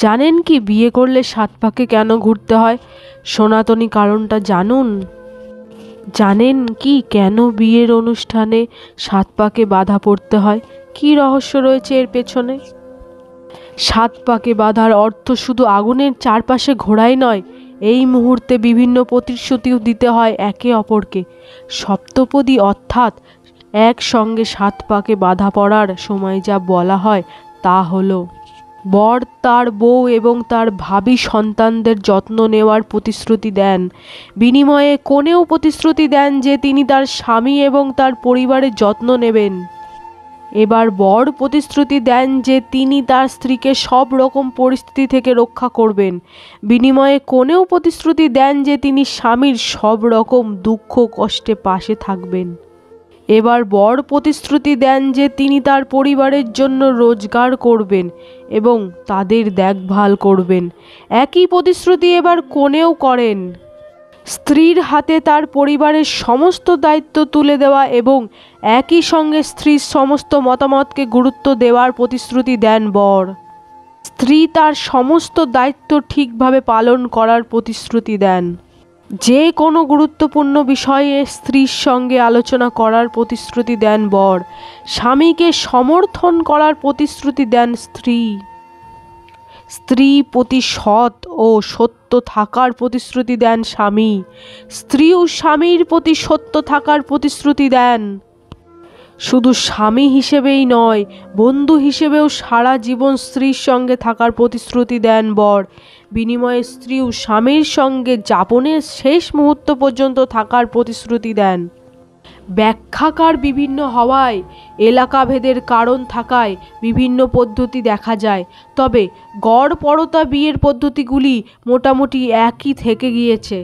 জানেন কি বিয়ে করলে ৭ পাকে কেন ঘুরতে হয়? সনাতনী কারণটা জানুন। জানেন কি কেন বিয়ের অনুষ্ঠানে ৭ পাকে বাধা পড়তে হয়? কী রহস্য রয়েছে এর পেছনে? ৭ পাকে বাঁধার অর্থ শুধু আগুনের চারপাশে ঘোরাই নয়, এই মুহূর্তে বিভিন্ন প্রতিশ্রুতিও দিতে হয় একে অপরকে। সপ্তপদী অর্থাৎ একসঙ্গে ৭ পাকে বাঁধা পড়ার সময় যা বলা হয় তা হলো, বর তার বউ এবং তার ভাবী সন্তানদের যত্ন নেওয়ার প্রতিশ্রুতি দেন। বিনিময়ে কনেও প্রতিশ্রুতি দেন যে তিনি তার স্বামী এবং তার পরিবারের যত্ন নেবেন। এবার বর প্রতিশ্রুতি দেন যে তিনি তার স্ত্রীকে সব রকম পরিস্থিতি থেকে রক্ষা করবেন। বিনিময়ে কনেও প্রতিশ্রুতি দেন যে তিনি স্বামীর সব রকম দুঃখ কষ্টে পাশে থাকবেন। এবার বর প্রতিশ্রুতি দেন যে তিনি তার পরিবারের জন্য রোজগার করবেন এবং তাদের দেখভাল করবেন। একই প্রতিশ্রুতি এবার কনেও করেন। স্ত্রীর হাতে তার পরিবারের সমস্ত দায়িত্ব তুলে দেওয়া এবং একই সঙ্গে স্ত্রীর সমস্ত মতামতকে গুরুত্ব দেওয়ার প্রতিশ্রুতি দেন বর। স্ত্রী তার সমস্ত দায়িত্ব ঠিকভাবে পালন করার প্রতিশ্রুতি দেন। যে কোনো গুরুত্বপূর্ণ বিষয়ে স্ত্রীর সঙ্গে আলোচনা করার প্রতিশ্রুতি দেন বর। স্বামীকে সমর্থন করার প্রতিশ্রুতি দেন স্ত্রী। স্ত্রী প্রতি সৎ ও সত্য থাকার প্রতিশ্রুতি দেন স্বামী। স্ত্রীও স্বামীর প্রতি সত্য থাকার প্রতিশ্রুতি দেন। শুধু স্বামী হিসেবেই নয়, বন্ধু হিসেবেও সারা জীবন স্ত্রীর সঙ্গে থাকার প্রতিশ্রুতি দেন বর। বিনিময়ে স্ত্রীও স্বামীর সঙ্গে যাপনের শেষ মুহূর্ত পর্যন্ত থাকার প্রতিশ্রুতি দেন। ব্যাখ্যাকার বিভিন্ন হওয়ায়, এলাকাভেদের কারণ থাকায় বিভিন্ন পদ্ধতি দেখা যায়, তবে গড়পড়তা বিয়ের পদ্ধতিগুলি মোটামুটি একই থেকে গিয়েছে।